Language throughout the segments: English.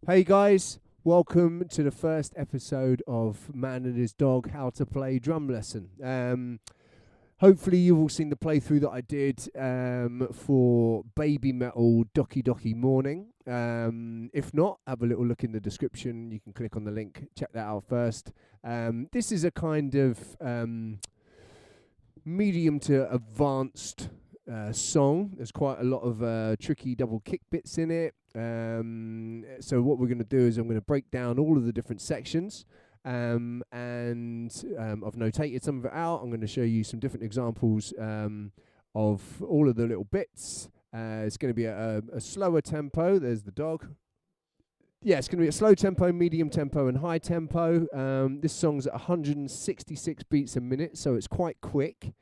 Hey guys, welcome to the first episode of Man and His Dog How to Play Drum Lesson. Hopefully you've all seen the playthrough that I did for BabyMetal Doki Doki Morning. If not, have a little look in the description. You can click on the link, check that out first. This is a kind of medium to advanced song. There's quite a lot of tricky double kick bits in it. So what we're going to do is I'm going to break down all of the different sections, and I've notated some of it out. I'm going to show you some different examples of all of the little bits. It's going to be a slower tempo. There's the dog. Yeah, it's going to be a slow tempo, medium tempo, and high tempo. This song's at 166 beats a minute, so it's quite quick,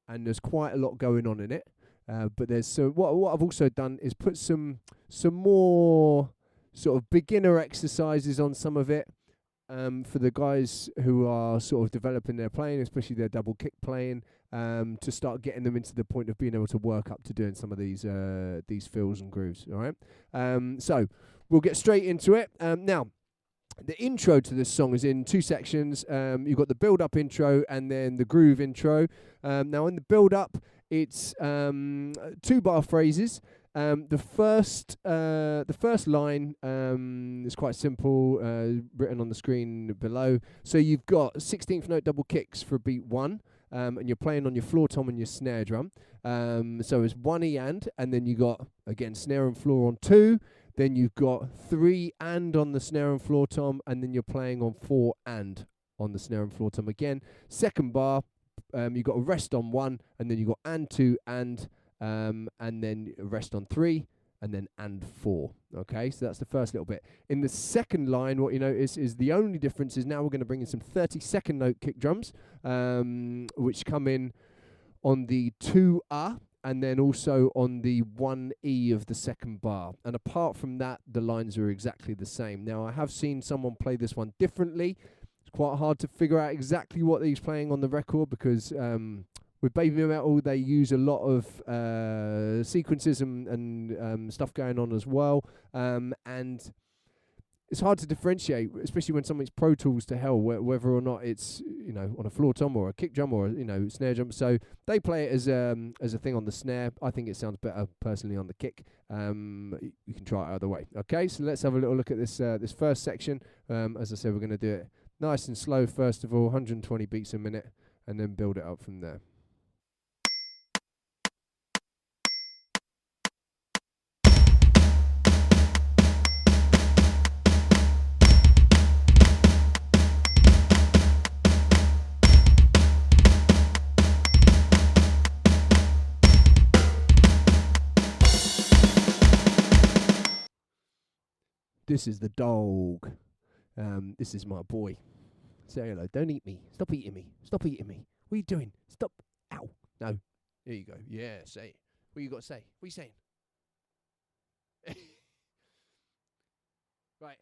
and there's quite a lot going on in it. But there's what I've also done is put some more sort of beginner exercises on some of it for the guys who are sort of developing their playing, especially their double kick playing, to start getting them into the point of being able to work up to doing some of these fills and grooves. All right, so we'll get straight into it now. The intro to this song is in two sections. You've got the build-up intro and then the groove intro. Now, in the build-up, it's 2-bar phrases. The first line is quite simple, written on the screen below. So you've got 16th note double kicks for beat 1, and you're playing on your floor tom and your snare drum. So it's 1 E and then you got, again, snare and floor on 2. Then you've got 3 and on the snare and floor tom, and then you're playing on 4 and on the snare and floor tom again. Second bar, you've got a rest on 1, and then you've got and 2 and then a rest on 3, and then and 4. Okay, so that's the first little bit. In the second line, what you notice is the only difference is now we're going to bring in some 32nd note kick drums, which come in on the 2 and then also on the 1 E of the second bar. And apart from that, the lines are exactly the same. Now, I have seen someone play this one differently. It's quite hard to figure out exactly what he's playing on the record because with BabyMetal, they use a lot of sequences and stuff going on as well. And it's hard to differentiate, especially when something's Pro Tools to hell, whether or not it's, you know, on a floor tom or a kick drum or, you know, snare drum. So they play it as a thing on the snare. I think it sounds better personally on the kick. You can try it either way. Okay, so let's have a little look at this this first section. As I said, we're going to do it nice and slow first of all, 120 beats a minute, and then build it up from there. This is the dog. This is my boy. Say hello. Don't eat me. Stop eating me. Stop eating me. What are you doing? Stop. Ow. No. There you go. Yeah, say it. What you got to say? What are you saying? Right.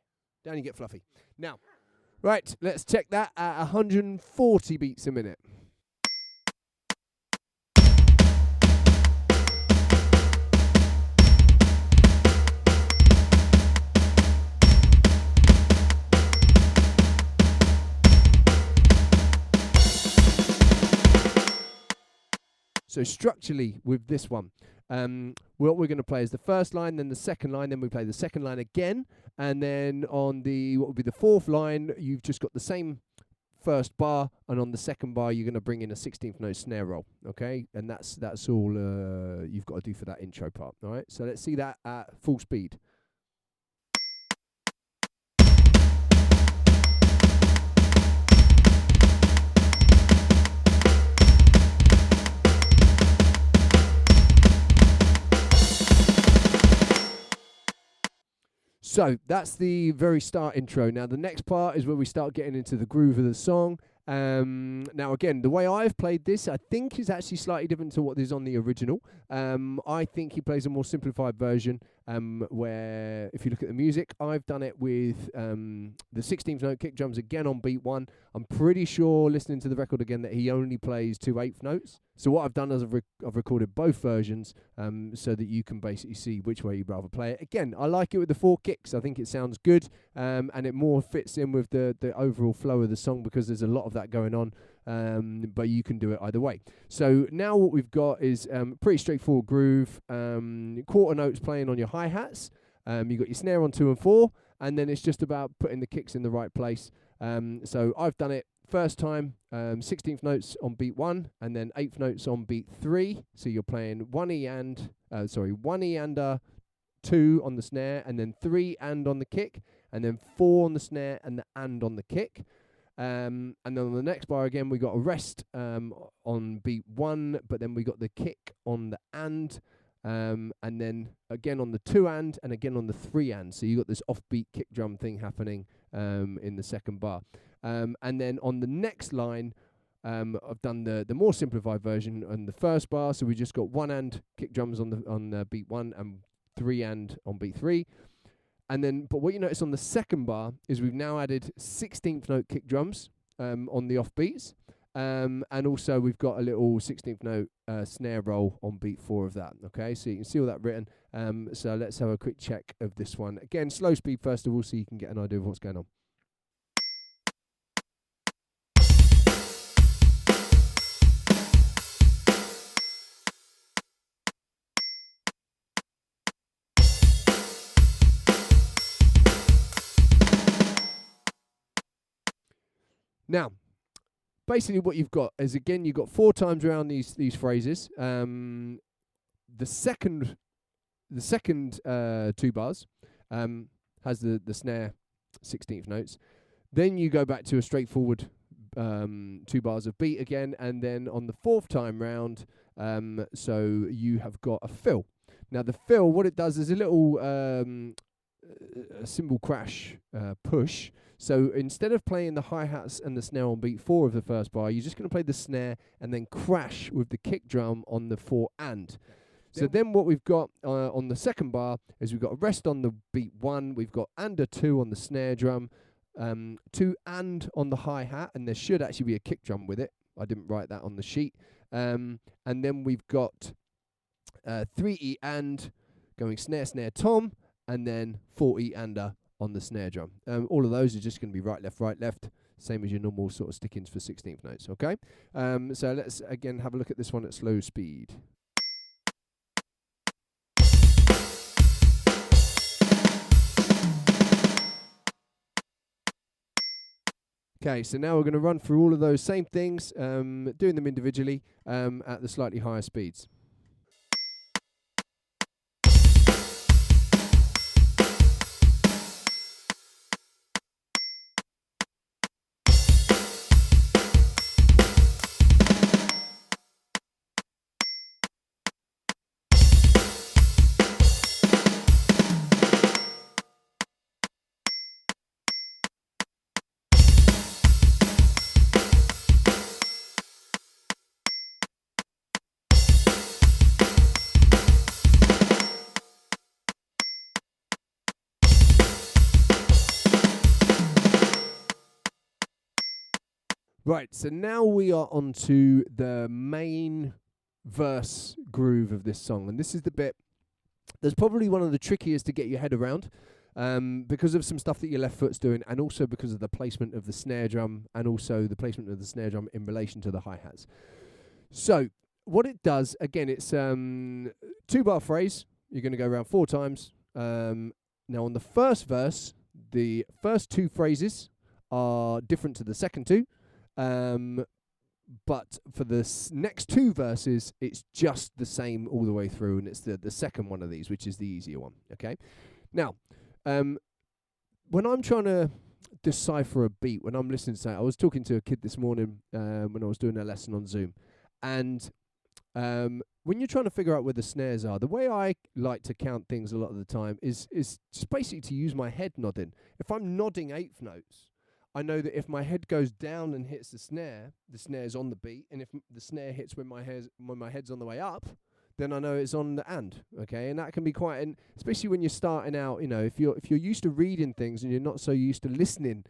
Down you get fluffy. Now, right, let's check that at 140 beats a minute. So structurally with this one, what we're going to play is the first line, then the second line, then we play the second line again, and then on the, what would be the fourth line, you've just got the same first bar, and on the second bar you're going to bring in a 16th note snare roll, okay? And that's all you've got to do for that intro part, all right? So let's see that at full speed. So that's the very start intro. Now the next part is where we start getting into the groove of the song. Now again, the way I've played this, I think is actually slightly different to what is on the original. I think he plays a more simplified version, where if you look at the music, I've done it with the 16th note kick drums again on beat 1. I'm pretty sure, listening to the record again, that he only plays 2/8 notes. So what I've done is I've recorded both versions so that you can basically see which way you'd rather play it. Again, I like it with the 4 kicks. I think it sounds good, and it more fits in with the overall flow of the song because there's a lot of that going on. But you can do it either way. So now what we've got is pretty straightforward groove, quarter notes playing on your hi-hats. You've got your snare on 2 and 4, and then it's just about putting the kicks in the right place. So I've done it first time, 16th notes on beat 1, and then 8th notes on beat 3. So you're playing 1 E and 2 on the snare, and then 3 and on the kick, and then 4 on the snare and the and on the kick. And then on the next bar again, we got a rest on beat 1, but then we got the kick on the and then again on the 2 and again on the 3 and. So you got this offbeat kick drum thing happening in the second bar. And then on the next line, I've done the more simplified version on the first bar. So we just got 1 and kick drums on beat 1 and 3 and on beat 3. And then, but what you notice on the second bar is we've now added 16th note kick drums on the offbeats. And also we've got a little 16th note snare roll on beat 4 of that. Okay, so you can see all that written. So let's have a quick check of this one. Again, slow speed first of all, so you can get an idea of what's going on. Now, basically what you've got is, again, you've got 4 times around these phrases. The second 2 bars has the snare 16th notes. Then you go back to a straightforward 2 bars of beat again, and then on the 4th time round, so you have got a fill. Now the fill, what it does is a little a cymbal crash push. So instead of playing the hi-hats and the snare on beat 4 of the first bar, you're just going to play the snare and then crash with the kick drum on the 4 and. So then what we've got on the second bar is we've got a rest on the beat 1, we've got and a 2 on the snare drum, 2 and on the hi-hat, and there should actually be a kick drum with it. I didn't write that on the sheet. And then we've got 3 E and going snare, snare, tom, and then 4 E and on the snare drum. All of those are just going to be right, left, same as your normal sort of stick-ins for 16th notes, okay? So let's again have a look at this one at slow speed. Okay, so now we're going to run through all of those same things, doing them individually at the slightly higher speeds. Right, so now we are onto the main verse groove of this song, and this is the bit that's probably one of the trickiest to get your head around, because of some stuff that your left foot's doing, and also because of the placement of the snare drum, and also the placement of the snare drum in relation to the hi-hats. So what it does, again, it's 2-bar phrase. You're going to go around 4 times. Now on the first verse, the first 2 phrases are different to the second 2. But for the next 2 verses, it's just the same all the way through, and it's the second one of these, which is the easier one, okay? Now, when I'm trying to decipher a beat, when I'm listening to it, I was talking to a kid this morning when I was doing a lesson on Zoom, and when you're trying to figure out where the snares are, the way I like to count things a lot of the time is just basically to use my head nodding. If I'm nodding 8th notes, I know that if my head goes down and hits the snare's on the beat, and if the snare hits when my head's on the way up, then I know it's on the and, okay? And that can be quite, especially when you're starting out, you know, if you're used to reading things and you're not so used to listening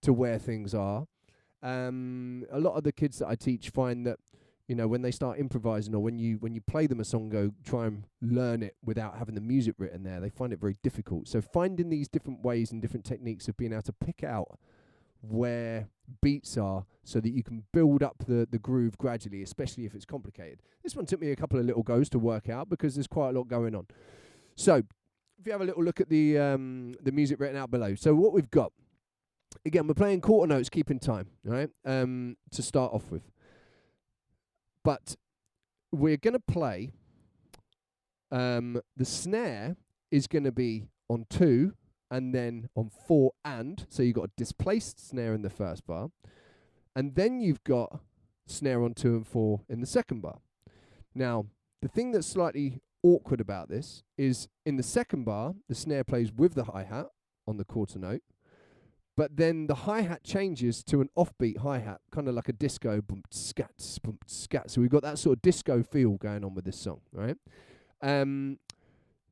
to where things are, a lot of the kids that I teach find that, you know, when they start improvising, or when you play them a song, go try and learn it without having the music written there, they find it very difficult. So finding these different ways and different techniques of being able to pick out where beats are so that you can build up the groove gradually, especially if it's complicated. This one took me a couple of little goes to work out because there's quite a lot going on. So if you have a little look at the music written out below. So what we've got, again, we're playing quarter notes, keeping time, right? To start off with. But we're going to play, the snare is going to be on 2 and then on 4 and. So you've got a displaced snare in the first bar. And then you've got snare on 2 and 4 in the second bar. Now, the thing that's slightly awkward about this is in the second bar, the snare plays with the hi-hat on the quarter note. But then the hi-hat changes to an offbeat hi-hat, kind of like a disco, boom, scat, boom, scat. So we've got that sort of disco feel going on with this song, right?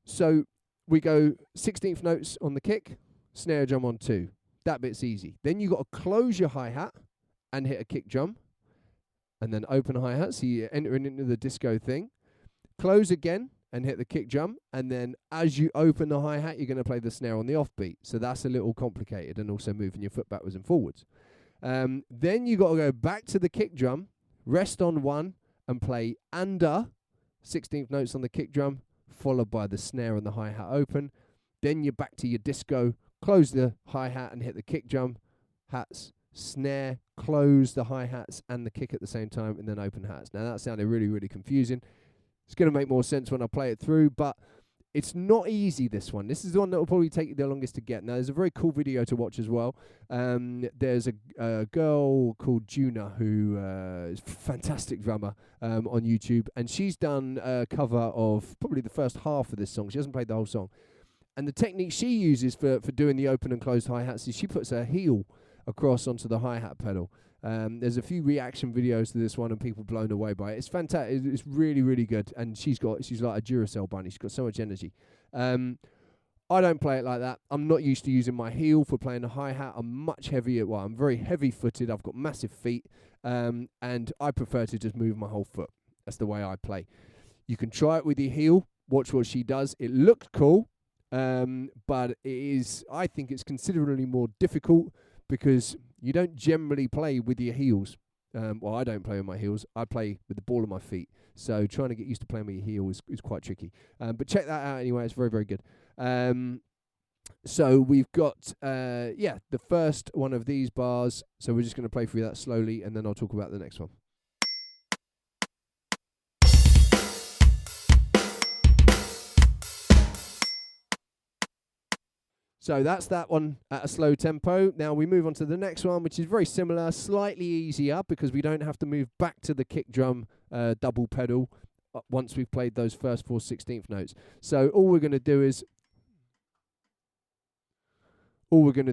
So we go 16th notes on the kick, snare drum on 2. That bit's easy. Then you got to close your hi-hat and hit a kick drum, and then open hi-hat, so you're entering into the disco thing. Close again and hit the kick drum, and then as you open the hi-hat, you're going to play the snare on the offbeat. So that's a little complicated, and also moving your foot backwards and forwards. Then you got to go back to the kick drum, rest on 1, and play under 16th notes on the kick drum, followed by the snare and the hi-hat open. Then you're back to your disco, close the hi-hat and hit the kick drum, hats, snare, close the hi-hats and the kick at the same time, and then open hats. Now that sounded really, really confusing. It's going to make more sense when I play it through, but it's not easy, this one. This is the one that will probably take you the longest to get. Now, there's a very cool video to watch as well. There's a girl called Juna who is a fantastic drummer on YouTube, and she's done a cover of probably the first half of this song. She hasn't played the whole song. And the technique she uses for doing the open and closed hi-hats is she puts her heel across onto the hi-hat pedal. There's a few reaction videos to this one and people blown away by it. It's fantastic. It's really, really good. And she's like a Duracell bunny. She's got so much energy. I don't play it like that. I'm not used to using my heel for playing a hi-hat. I'm much heavier. Well, I'm very heavy-footed. I've got massive feet. And I prefer to just move my whole foot. That's the way I play. You can try it with your heel. Watch what she does. It looks cool. But I think it's considerably more difficult because you don't generally play with your heels. Well, I don't play with my heels. I play with the ball of my feet. So trying to get used to playing with your heel is quite tricky. But check that out anyway. It's very, very good. So we've got, the first one of these bars. So we're just going to play through that slowly, and then I'll talk about the next one. So that's that one at a slow tempo. Now we move on to the next one, which is very similar, slightly easier because we don't have to move back to the kick drum double pedal once we've played those first 4 16th notes. So all we're going to do is we're going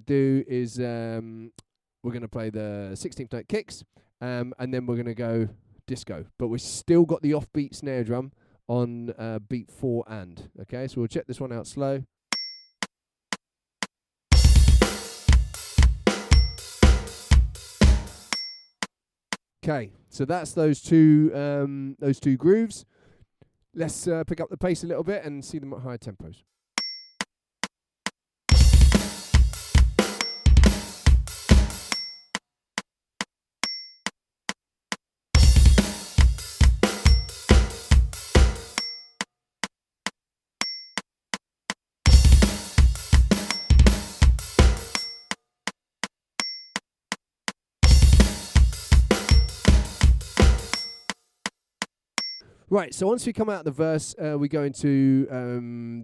to play the 16th note kicks, and then we're going to go disco. But we've still got the offbeat snare drum on beat 4 and. Okay, so we'll check this one out slow. Okay, so that's those two grooves. Let's pick up the pace a little bit and see them at higher tempos. Right, so once we come out of the verse, we go into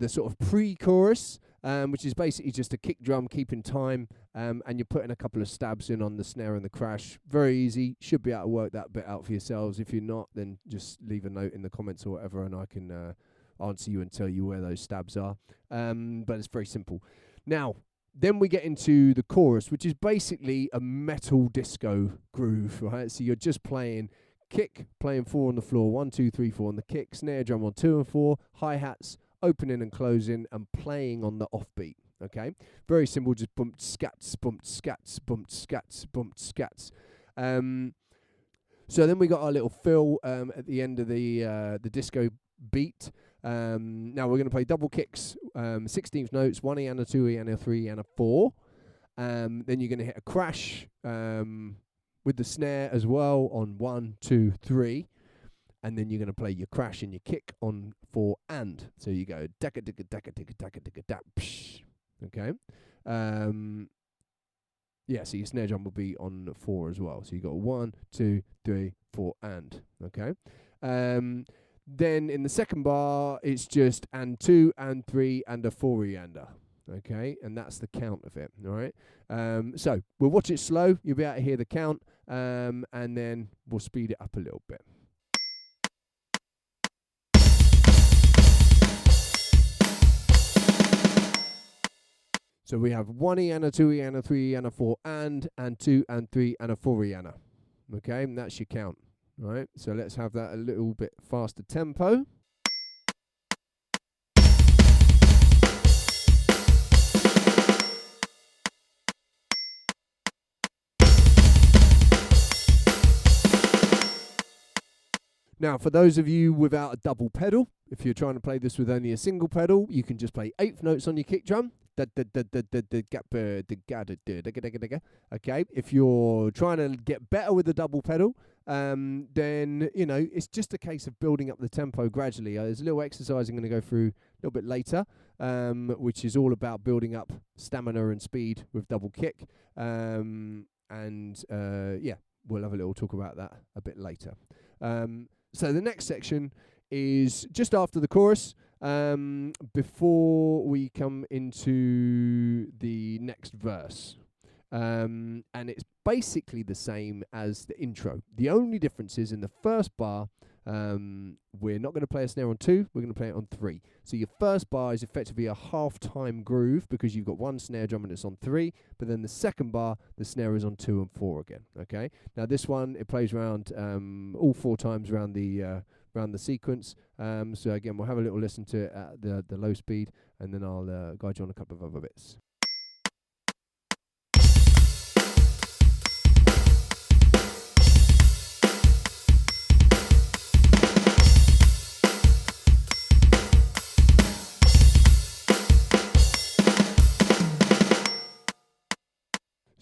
the sort of pre-chorus, which is basically just a kick drum keeping time, and you're putting a couple of stabs in on the snare and the crash. Very easy. Should be able to work that bit out for yourselves. If you're not, then just leave a note in the comments or whatever, and I can answer you and tell you where those stabs are. But it's very simple. Now, then we get into the chorus, which is basically a metal disco groove, right? So you're just playing kick, playing 4 on the floor, 1, 2, 3, 4 on the kick, snare drum on 2 and 4, hi-hats, opening and closing, and playing on the offbeat. Okay, very simple, just bump scats, bump scats, bump scats, bump scats. So then we got our little fill at the end of the disco beat. Now we're going to play double kicks, 16th notes, 1 E and a 2 E and a 3 and a 4. Then you're going to hit a crash with the snare as well on 1, 2, 3. And then you're going to play your crash and your kick on 4 and. So you go daka daka daka daka daka daka daka psh. Okay. Yeah, so your snare drum will be on 4 as well. So you got 1, 2, 3, 4 and. Okay. Then in the second bar, it's just and 2 and 3 and a 4 e-ander. Okay, and that's the count of it. All right. So we'll watch it slow. You'll be able to hear the count, and then we'll speed it up a little bit. So we have 1 E and a 2 E and a 3 E and a 4 and 2 and 3 and a 4 E and a. Okay, and that's your count. All right, so let's have that a little bit faster tempo. Now, for those of you without a double pedal, if you're trying to play this with only a single pedal, you can just play 8th notes on your kick drum. Okay, if you're trying to get better with the double pedal, then, you know, it's just a case of building up the tempo gradually. There's a little exercise I'm going to go through a little bit later, which is all about building up stamina and speed with double kick. Yeah, we'll have a little talk about that a bit later. So the next section is just after the chorus, before we come into the next verse. And it's basically the same as the intro. The only difference is in the first bar, we're not going to play a snare on 2, we're going to play it on 3. So your first bar is effectively a half-time groove because you've got 1 snare drum and it's on 3, but then the second bar, the snare is on 2 and 4 again. Okay. Now this one, it plays around all 4 times around the sequence. So again, we'll have a little listen to it at the low speed, and then I'll guide you on a couple of other bits.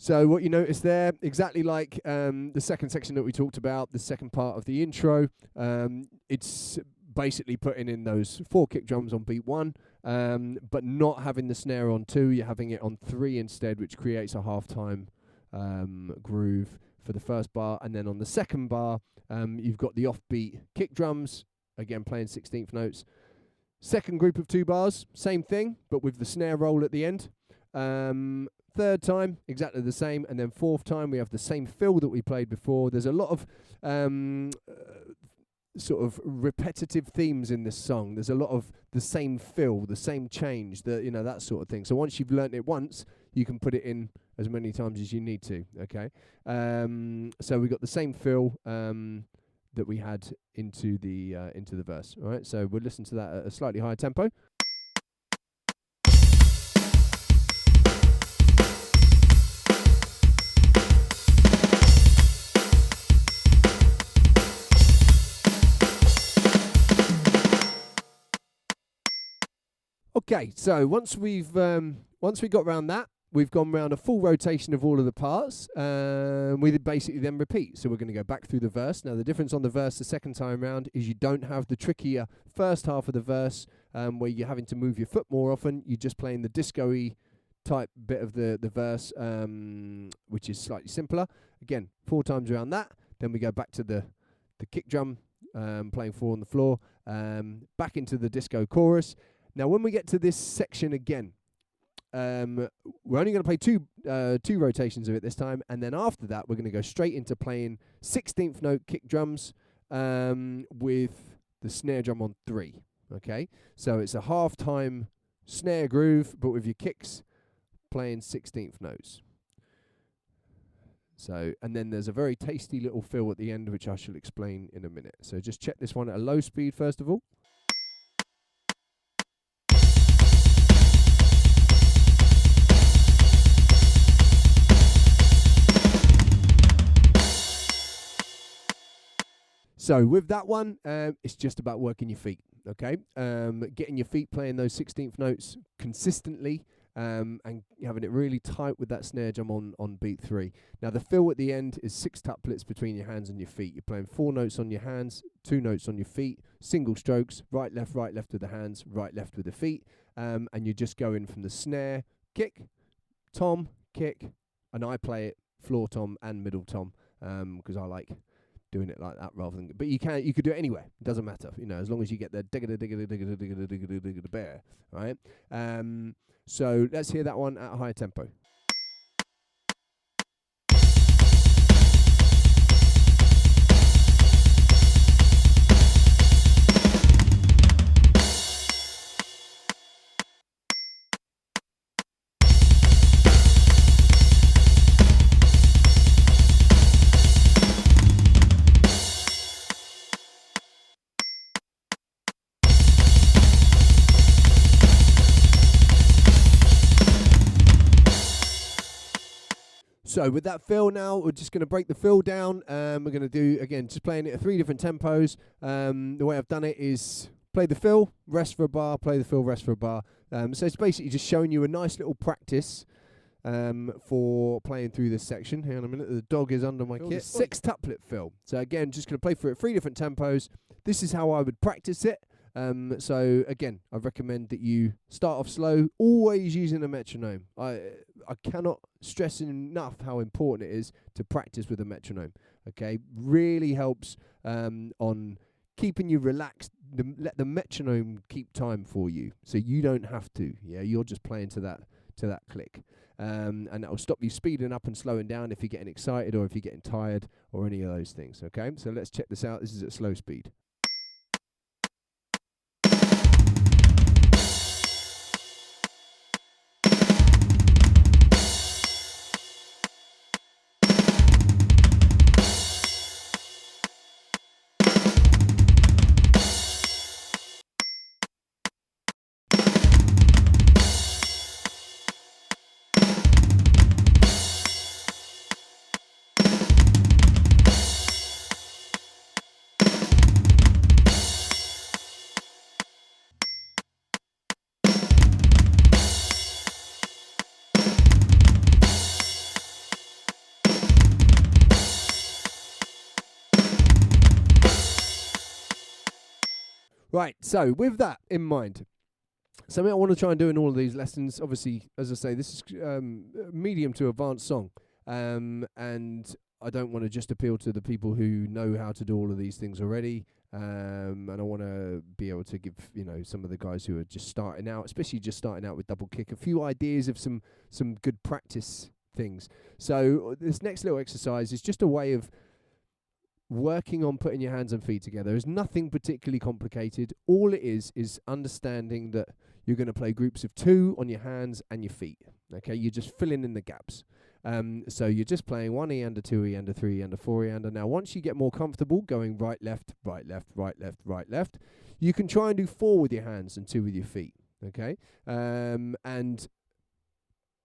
So what you notice there, exactly like the second section that we talked about, the second part of the intro, it's basically putting in those 4 kick drums on beat 1, but not having the snare on 2, you're having it on 3 instead, which creates a half-time groove for the first bar. And then on the second bar, you've got the offbeat kick drums, again playing 16th notes. Second group of 2 bars, same thing, but with the snare roll at the end. Third time, exactly the same, and then fourth time we have the same fill that we played before. There's a lot of sort of repetitive themes in this song. There's a lot of the same fill, the same change, that sort of thing. So once you've learnt it once, you can put it in as many times as you need to. Okay, so we got the same fill that we had into the verse. All right, so we'll listen to that at a slightly higher tempo. Okay, so once we got round that, we've gone round a full rotation of all of the parts. We basically then repeat. So we're going to go back through the verse. Now the difference on the verse the second time round is you don't have the trickier first half of the verse where you're having to move your foot more often. You're just playing the disco-y type bit of the verse, which is slightly simpler. Again, 4 times around that. Then we go back to the kick drum, playing 4 on the floor, back into the disco chorus. Now, when we get to this section again, we're only going to play two rotations of it this time, and then after that, we're going to go straight into playing 16th note kick drums with the snare drum on 3. Okay, so it's a half-time snare groove, but with your kicks playing 16th notes. So, and then there's a very tasty little fill at the end, which I shall explain in a minute. So just check this one at a low speed first of all. So with that one, it's just about working your feet, okay? Getting your feet playing those 16th notes consistently, and having it really tight with that snare drum on beat 3. Now the fill at the end is 6 tuplets between your hands and your feet. You're playing 4 notes on your hands, 2 notes on your feet, single strokes, right, left with the hands, right, left with the feet, and you're just going from the snare, kick, tom, kick, and I play it floor tom and middle tom, because I like doing it like that rather than, but you could do it anywhere. It doesn't matter, as long as you get the digga digga digga digga digga digga bear, right? So let's hear that one at a higher tempo. So with that fill now, we're just going to break the fill down. We're going to do, again, just playing it at 3 different tempos. The way I've done it is play the fill, rest for a bar, play the fill, rest for a bar. So it's basically just showing you a nice little practice for playing through this section. Hang on a minute, the dog is under my kit. 6 tuplet fill. So again, just going to play through it 3 different tempos. This is how I would practice it. So again, I recommend that you start off slow, always using a metronome. I cannot stress enough how important it is to practice with a metronome. Okay, really helps on keeping you relaxed. Let the metronome keep time for you, so you don't have to. Yeah, you're just playing to that click, and that will stop you speeding up and slowing down if you're getting excited or if you're getting tired or any of those things. Okay, so let's check this out. This is at slow speed. Right, so with that in mind, something I want to try and do in all of these lessons, obviously, as I say, this is medium to advanced song, and I don't want to just appeal to the people who know how to do all of these things already, and I want to be able to give, some of the guys who are just starting out, especially just starting out with double kick, a few ideas of some good practice things. So this next little exercise is just a way of working on putting your hands and feet together. Is nothing particularly complicated. All it is understanding that you're going to play groups of 2 on your hands and your feet. Okay, you're just filling in the gaps. So you're just playing 1 E-ander, 2 E-ander, 3 E-ander, 4 E-ander. Now, once you get more comfortable going right, left, right, left, right, left, right, left, you can try and do 4 with your hands and 2 with your feet. Okay, and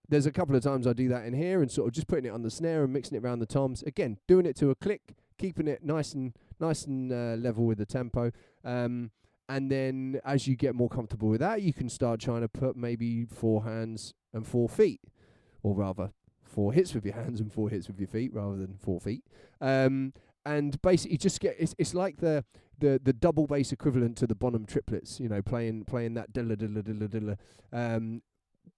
there's a couple of times I do that in here and sort of just putting it on the snare and mixing it around the toms. Again, doing it to a click, keeping it nice and level with the tempo. And then as you get more comfortable with that, you can start trying to put maybe 4 hands and 4 feet, or rather 4 hits with your hands and 4 hits with your feet rather than 4 feet. And basically just get, it's like the double bass equivalent to the Bonham triplets, playing that dilla dilla dilla dilla.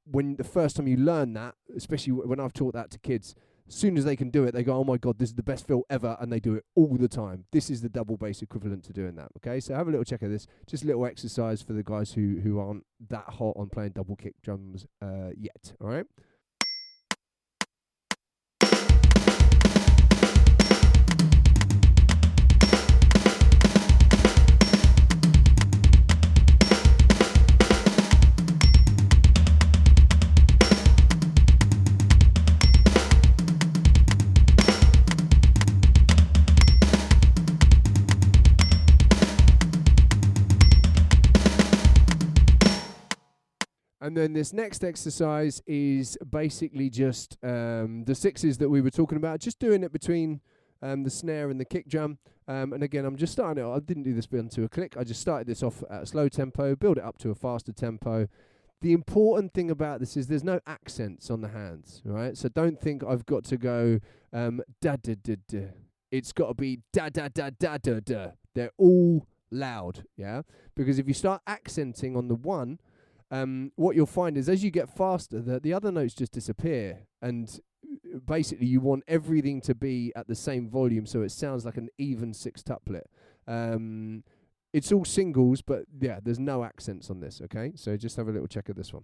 When the first time you learn that, especially when I've taught that to kids, as soon as they can do it, they go, oh my God, this is the best fill ever, and they do it all the time. This is the double bass equivalent to doing that, okay? So have a little check of this. Just a little exercise for the guys who aren't that hot on playing double kick drums yet, all right? And then this next exercise is basically just the sixes that we were talking about, just doing it between the snare and the kick drum. And again, I'm just starting it. I didn't do this onto a click. I just started this off at a slow tempo, build it up to a faster tempo. The important thing about this is there's no accents on the hands, right? So don't think I've got to go da-da-da-da. It's got to be da-da-da-da-da-da. They're all loud, yeah? Because if you start accenting on the one, what you'll find is as you get faster, the other notes just disappear. And basically you want everything to be at the same volume so it sounds like an even sextuplet. It's all singles, but yeah, there's no accents on this, okay? So just have a little check of this one.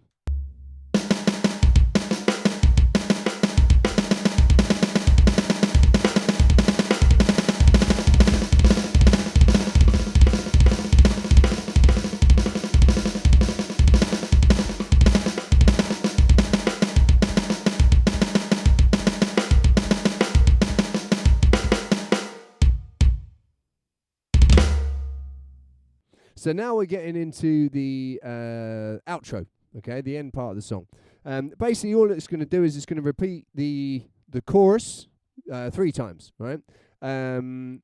So now we're getting into the outro, okay, the end part of the song. Basically, all it's going to do is it's going to repeat the chorus 3 times, right? And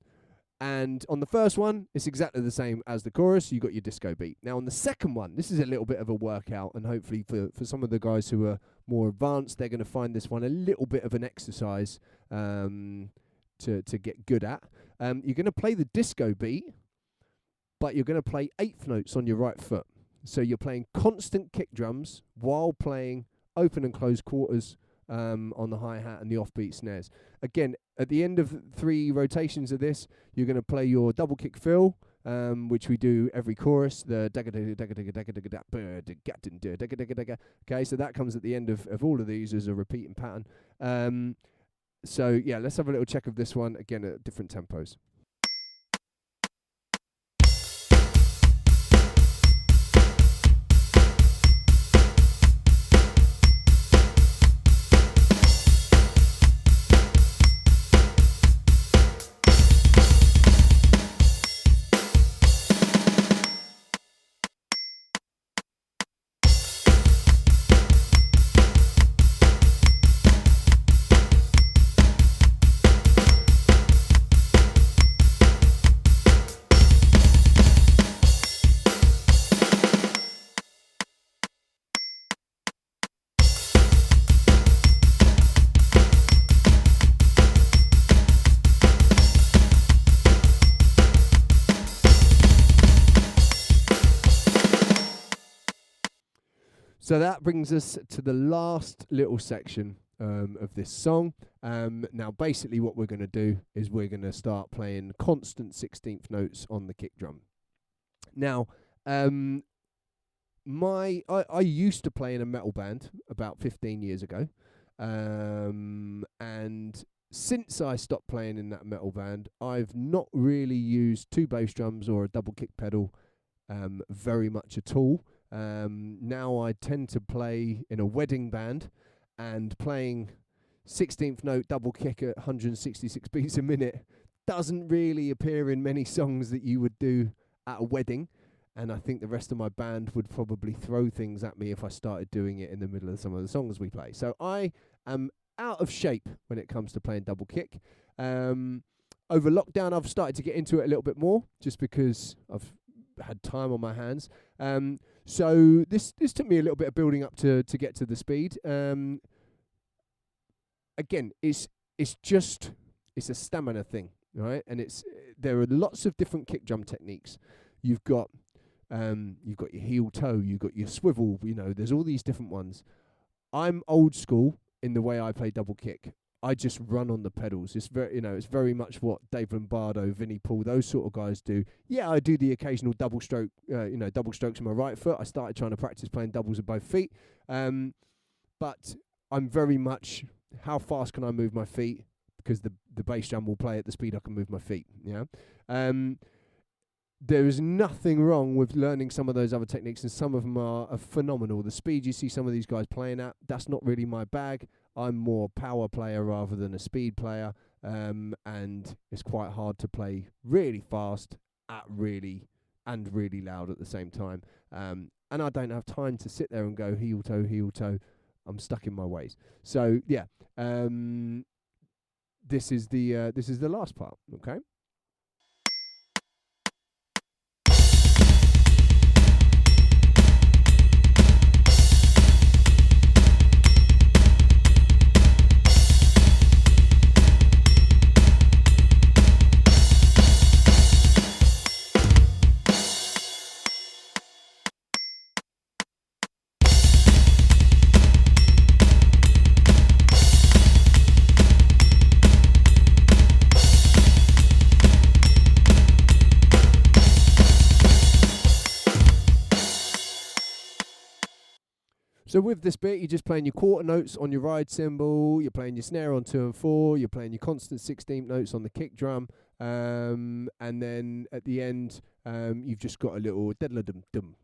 on the first one, it's exactly the same as the chorus. You got your disco beat. Now on the second one, this is a little bit of a workout, and hopefully for some of the guys who are more advanced, they're going to find this one a little bit of an exercise to get good at. You're going to play the disco beat, but you're going to play 8th notes on your right foot. So you're playing constant kick drums while playing open and closed quarters on the hi-hat and the offbeat snares. Again, at the end of 3 rotations of this, you're going to play your double kick fill, which we do every chorus. The okay, so that comes at the end of all of these as a repeating pattern. So yeah, let's have a little check of this one, again at different tempos. So that brings us to the last little section of this song. Now, basically what we're going to do is we're going to start playing constant 16th notes on the kick drum. Now, I used to play in a metal band about 15 years ago. And since I stopped playing in that metal band, I've not really used 2 bass drums or a double kick pedal very much at all. Now I tend to play in a wedding band, and playing 16th note double kick at 166 beats a minute doesn't really appear in many songs that you would do at a wedding. And I think the rest of my band would probably throw things at me if I started doing it in the middle of some of the songs we play. So I am out of shape when it comes to playing double kick. Over lockdown, I've started to get into it a little bit more, just because I've had time on my hands. So this took me a little bit of building up to get to the speed. Again, it's a stamina thing, right? And there are lots of different kick drum techniques. You've got your heel toe, you've got your swivel. There's all these different ones. I'm old school in the way I play double kick. I just run on the pedals. It's very much what Dave Lombardo, Vinnie Paul, those sort of guys do. Yeah, I do the occasional double stroke, double strokes on my right foot. I started trying to practice playing doubles with both feet. But I'm very much, how fast can I move my feet? Because the bass drum will play at the speed I can move my feet. Yeah. There is nothing wrong with learning some of those other techniques, and some of them are phenomenal. The speed you see some of these guys playing at, that's not really my bag. I'm more a power player rather than a speed player, and it's quite hard to play really fast at really loud at the same time. and I don't have time to sit there and go heel toe. I'm stuck in my ways. So yeah, this is the last part. Okay. So with this bit, you're just playing your quarter notes on your ride cymbal, you're playing your snare on 2 and 4, you're playing your constant 16th notes on the kick drum, and then at the end, you've just got a little diddle-dum-dum,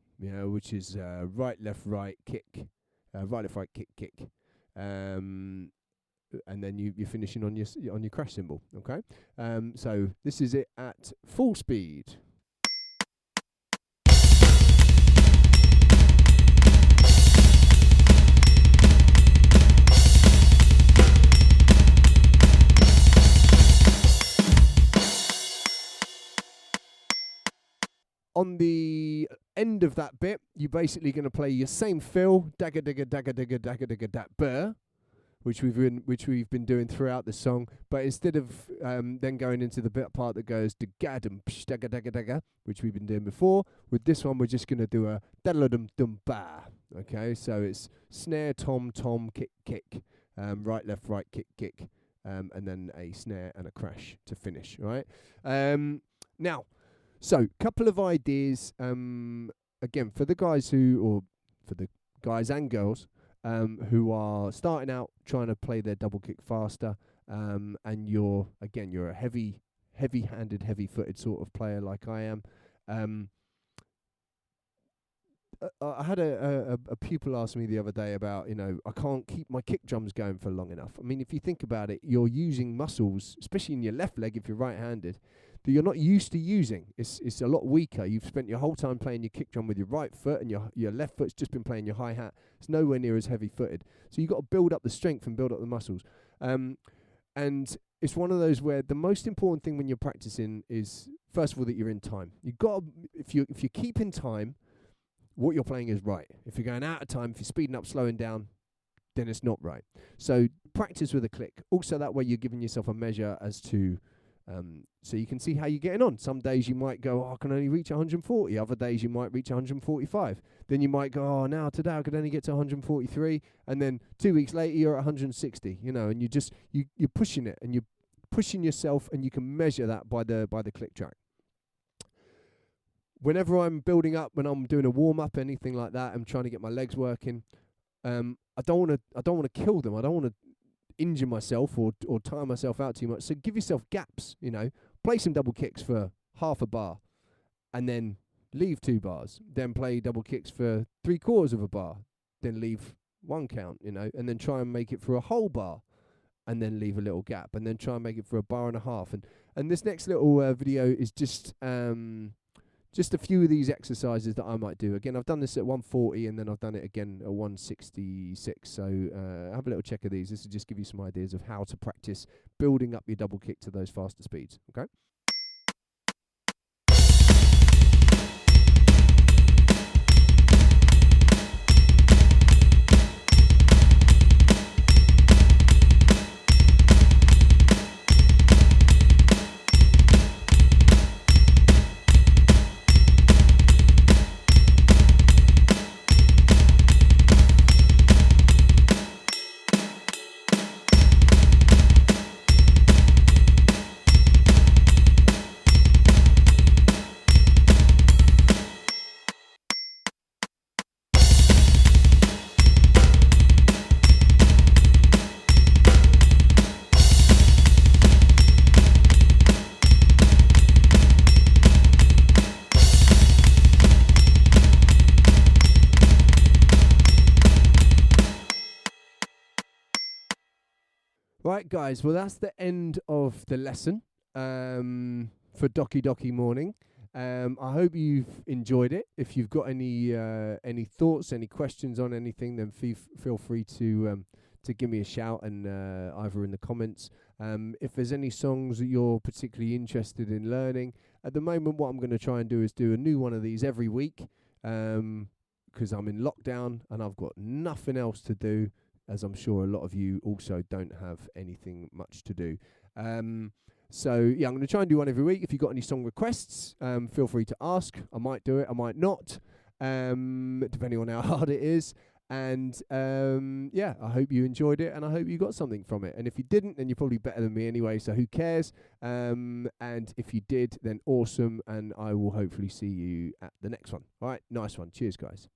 which is right, left, right, kick, right, left, right, kick, kick, and then you're finishing on your crash cymbal. Okay, so this is it at full speed. On the end of that bit, you're basically going to play your same fill, dagger digger dagger digger dagger digger dat burr, which we've been doing throughout the song. But instead of then going into the bit part that goes dagadum dagger dagger dagger, which we've been doing before, with this one we're just going to do a daddle dum ba. Okay, so it's snare tom tom kick kick, right left right kick kick, and then a snare and a crash to finish. Right, now. So, couple of ideas, again, for the guys or for the guys and girls who are starting out trying to play their double kick faster, and you're a heavy-handed, heavy-footed sort of player like I am. I had a pupil ask me the other day about, I can't keep my kick drums going for long enough. I mean, if you think about it, you're using muscles, especially in your left leg if you're right-handed, that you're not used to using. It's a lot weaker. You've spent your whole time playing your kick drum with your right foot, and your left foot's just been playing your hi-hat. It's nowhere near as heavy-footed. So you've got to build up the strength and build up the muscles. And it's one of those where the most important thing when you're practicing is, first of all, that you're in time. You've got to, if you keep in time, what you're playing is right. If you're going out of time, if you're speeding up, slowing down, then it's not right. So practice with a click. Also, that way you're giving yourself a measure as to, so you can see how you're getting on. Some days you might go, I can only reach 140. Other days you might reach 145. Then you might go, now today I could only get to 143. And then 2 weeks later you're at 160. And you're pushing it, and you're pushing yourself, and you can measure that by the click track. Whenever I'm building up, when I'm doing a warm up, anything like that, I'm trying to get my legs working. I don't want to kill them. I don't want to injure myself or tire myself out too much. So give yourself gaps. Play some double kicks for half a bar, and then leave 2 bars. Then play double kicks for 3/4 of a bar. Then leave 1 count. And then try and make it for a whole bar, and then leave a little gap, and then try and make it for a bar and a half. And this next little video is just a few of these exercises that I might do. Again, I've done this at 140, and then I've done it again at 166. So have a little check of these. This will just give you some ideas of how to practice building up your double kick to those faster speeds. Okay. Right, guys, well, that's the end of the lesson for Doki Doki Morning. I hope you've enjoyed it. If you've got any thoughts, any questions on anything, then feel free to give me a shout, and either in the comments. If there's any songs that you're particularly interested in learning, at the moment what I'm going to try and do is do a new one of these every week, because I'm in lockdown and I've got nothing else to do, as I'm sure a lot of you also don't have anything much to do. So yeah, I'm going to try and do one every week. If you've got any song requests, feel free to ask. I might do it, I might not, depending on how hard it is. And yeah, I hope you enjoyed it, and I hope you got something from it. And if you didn't, then you're probably better than me anyway, so who cares? And if you did, then awesome, and I will hopefully see you at the next one. All right, nice one. Cheers, guys.